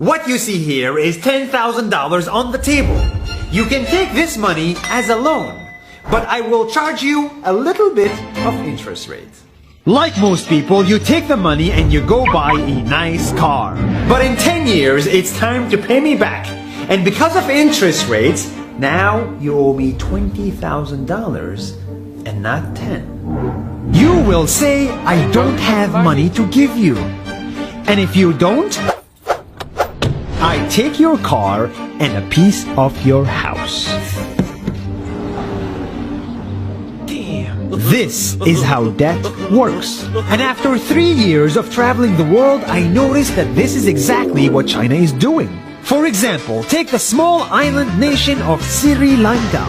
What you see here is $10,000 on the table. You can take this money as a loan, but I will charge you a little bit of interest rate. Like most people, you take the money and you go buy a nice car. But in 10 years, it's time to pay me back. And because of interest rates, now you owe me $20,000 and not 10. You will say, I don't have money to give you. And if you don't, I take your car and a piece of your house. Damn. This is how debt works. And after 3 years of traveling the world, I noticed that this is exactly what China is doing. For example, take the small island nation of Sri Lanka.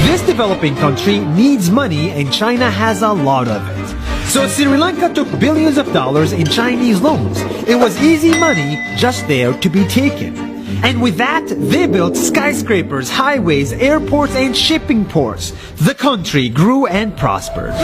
This developing country needs money and China has a lot of it. So Sri Lanka took billions of dollars in Chinese loans. It was easy money just there to be taken. And with that, they built skyscrapers, highways, airports, and shipping ports. The country grew and prospered.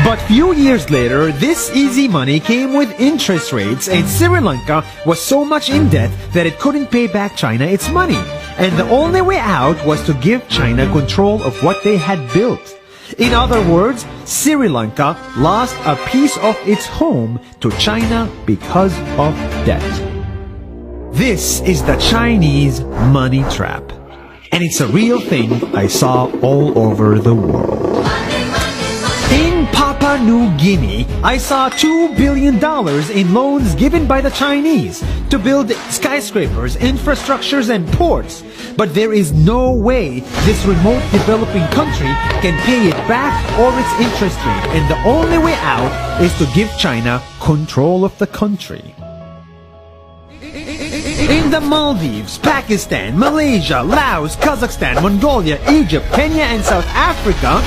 But few years later, this easy money came with interest rates, and Sri Lanka was so much in debt that it couldn't pay back China its money. And the only way out was to give China control of what they had built. In other words, Sri Lanka lost a piece of its home to China because of debt. This is the Chinese money trap. And it's a real thing I saw all over the world. In Papua New Guinea, I saw $2 billion in loans given by the Chinese to build skyscrapers, infrastructures, and ports. But there is no way this remote developing country can pay it back or its interest rate. And the only way out is to give China control of the country. In the Maldives, Pakistan, Malaysia, Laos, Kazakhstan, Mongolia, Egypt, Kenya, and South Africa,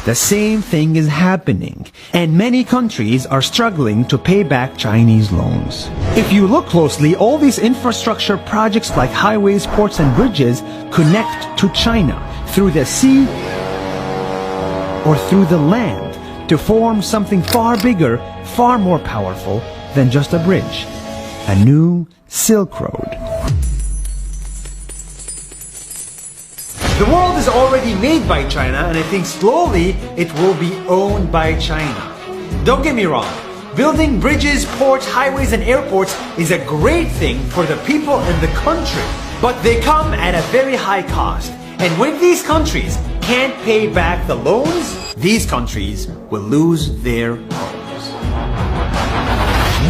the same thing is happening, and many countries are struggling to pay back Chinese loans. If you look closely, all these infrastructure projects like highways, ports, and bridges connect to China through the sea or through the land to form something far bigger, far more powerful than just a bridge, a new Silk Road. The world is already made by China, and I think slowly it will be owned by China. Don't get me wrong, building bridges, ports, highways, and airports is a great thing for the people and the country, but they come at a very high cost. And when these countries can't pay back the loans, these countries will lose their homes.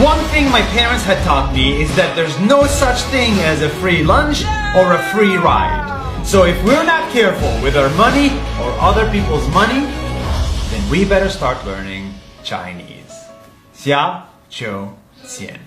One thing my parents had taught me is that there's no such thing as a free lunch or a free ride. So if we're not careful with our money or other people's money, then we better start learning Chinese. 下周见。